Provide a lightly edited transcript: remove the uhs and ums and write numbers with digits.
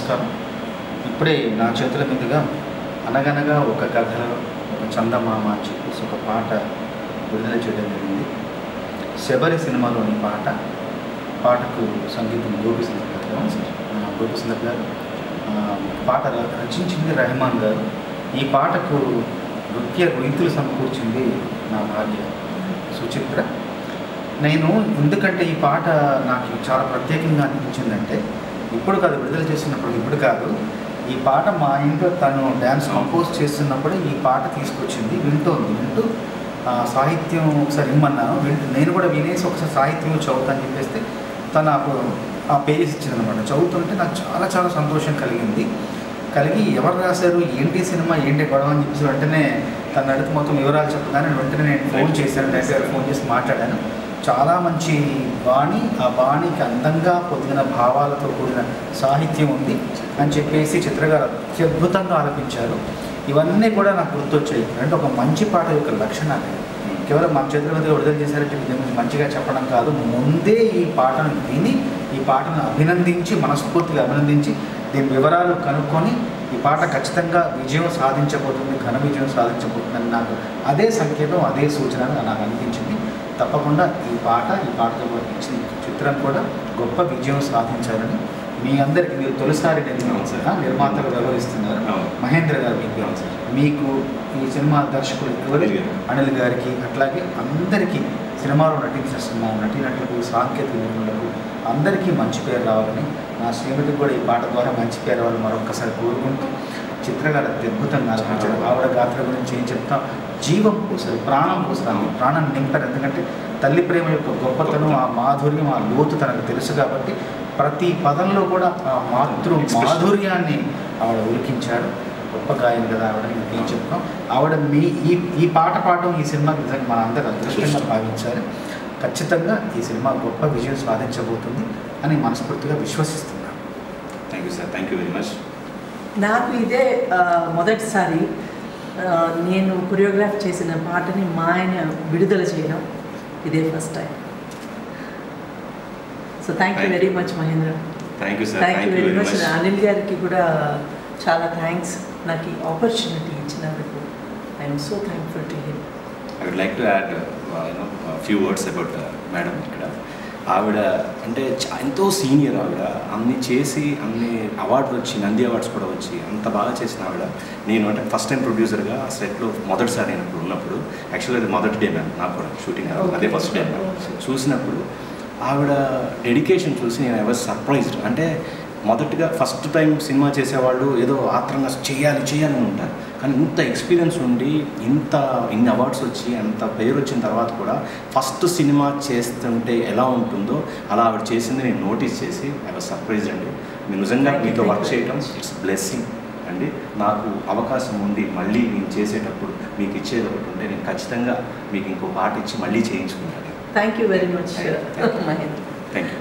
నమస్కారం. ఇప్పుడే నా చేతుల మీదుగా అనగనగా ఒక కథలో ఒక చందమామ అని చెప్పేసి ఒక పాట విడుదల చేయడం జరిగింది. శబరి సినిమాలోని పాటకు సంగీతం గోపిసుందర్ గారు పాట రచించింది రెహమాన్ గారు. ఈ పాటకు నృత్య రీతులు సమకూర్చింది నా భార్య సుచిత్ర. నేను ఎందుకంటే ఈ పాట నాకు చాలా ప్రత్యేకంగా అనిపించిందంటే, ఇప్పుడు కాదు విడుదల చేసినప్పుడు, ఇప్పుడు కాదు, ఈ పాట మా ఇంట్లో తను డ్యాన్స్ కంపోజ్ చేస్తున్నప్పుడే ఈ పాట తీసుకొచ్చింది. వింటూ సాహిత్యం ఒకసారి ఇమ్మన్నాను, నేను కూడా వినేసి ఒకసారి సాహిత్యం చదువుతాను చెప్పేస్తే తను ఆ పేజెస్ ఇచ్చిందనమాట. చదువుతుంటే నాకు చాలా చాలా సంతోషం కలిగి ఎవరు రాశారు, ఏంటి సినిమా, ఏంటి గొడవ అని చెప్పేసి వెంటనే తను అడిగితే మొత్తం వివరాలు చెప్పగానే వెంటనే నేను ఫోన్ చేశాను, డైరెక్టర్ ఫోన్ చేసి మాట్లాడాను. చాలా మంచి బాణి, ఆ బాణికి అందంగా పొందిన భావాలతో కూడిన సాహిత్యం ఉంది అని చెప్పేసి చిత్రగారు అత్యద్భుతంగా ఆలపించారు. ఇవన్నీ కూడా నాకు గుర్తొచ్చాయి. అంటే ఒక మంచి పాట యొక్క లక్షణాలు కేవలం మన చేతుల మీద విడుదల చేశారంటే దీని గురించి మంచిగా చెప్పడం కాదు, ముందే ఈ పాటను విని ఈ పాటను మనస్ఫూర్తిగా అభినందించి దీని వివరాలు కనుక్కొని ఈ పాట ఖచ్చితంగా విజయం సాధించబోతుంది, ఘన విజయం సాధించబోతుందని నాకు అదే సంకేతం, అదే సూచన నాకు అనిపించింది. తప్పకుండా ఈ పాటతో ఇచ్చిన చిత్రం కూడా గొప్ప విజయం సాధించాలని మీ అందరికీ, మీరు తొలిసారి నిర్మాతగా వ్యవహరిస్తున్నారు మహేంద్ర గారు, మీకు ఈ సినిమా దర్శకులు అనిల్ గారికి, అట్లాగే అందరికీ సినిమాలో నటించిన నటీనటులకు, సాంకేతిక నిపుణులకు అందరికీ మంచి పేరు రావాలని, నా శ్రీమతికి కూడా ఈ పాట ద్వారా మంచి పేరు రావాలని మరొక్కసారి కోరుకుంటూ, చిత్రగారు అత్యద్భుతంగా ఆలోచించారు. ఆవిడ గాత్ర గురించి ఏం చెప్తాం, జీవం పోసారు, ప్రాణం పోసారు, ప్రాణం నింపారు. ఎందుకంటే తల్లి ప్రేమ యొక్క గొప్పతనం, ఆ మాధుర్యం, ఆ లోతు తనకు తెలుసు కాబట్టి ప్రతి పదంలో కూడా ఆ మాధుర్యాన్ని ఆవిడ ఉలికించారు. గొప్ప గాయని కదా ఆవిడ, ఇంకేం చెప్తాం. ఆవిడ ఈ పాట పాడడం ఈ సినిమాకి నిజంగా మన అందరూ అదృష్టంగా భావించారు. ఖచ్చితంగా ఈ సినిమా గొప్ప విజయం సాధించబోతుంది అని మనస్ఫూర్తిగా విశ్వసిస్తున్నాను. Thank you sir, thank you very much. నాకు ఇదే మొదటిసారి నేను కొరియోగ్రాఫ్ చేసిన పాటని మా ఆయన విడుదల చేయడం ఇదే first time. So thank you very much Mahendra. Thank you sir, thank you very much. Anil గారికి కూడా చాలా థ్యాంక్స్, నాకు ఈ ఆపర్చునిటీ ఇచ్చినందుకు. I'm so thankful to him. I would like to add few words about madam. ఇక్కడ ఆవిడ అంటే ఎంతో సీనియర్, ఆవిడ అన్ని చేసి అన్ని అవార్డులు వచ్చి, నంది అవార్డ్స్ కూడా వచ్చి అంత బాగా చేసిన ఆవిడ. నేను అంటే ఫస్ట్ టైం ప్రొడ్యూసర్గా సెట్లో మొదటిసారి నేను ఉన్నప్పుడు, యాక్చువల్లీ అది మొదటి డే మ్యామ్ నాకు కూడా షూటింగ్, అదే ఫస్ట్ డే చూసినప్పుడు ఆవిడ డెడికేషన్ చూసి నేను ఐ వాజ్ సర్ప్రైజ్డ్. అంటే మొదటిగా ఫస్ట్ టైం సినిమా చేసేవాళ్ళు ఏదో ఆత్రంగా చేయాలని ఉంటారు, కానీ ఇంత ఎక్స్పీరియన్స్ ఉండి ఇన్ని అవార్డ్స్ వచ్చి అంత పేరు వచ్చిన తర్వాత కూడా ఫస్ట్ సినిమా చేస్తుంటే ఎలా ఉంటుందో అలా ఆవిడ చేసింది నేను నోటీస్ చేసి ఐ వాజ్ సర్ప్రైజ్డ్ అండి. మీరు నిజంగా మీతో వర్క్ చేయడం ఇట్స్ బ్లెస్సింగ్ అండి. నాకు అవకాశం ఉండి మళ్ళీ నేను చేసేటప్పుడు మీకు ఇచ్చేది ఒకటి ఉంటే నేను ఖచ్చితంగా మీకు ఇంకో పాట ఇచ్చి మళ్ళీ చేయించుకుంటాను. Thank you very much Mahendra. Thank you.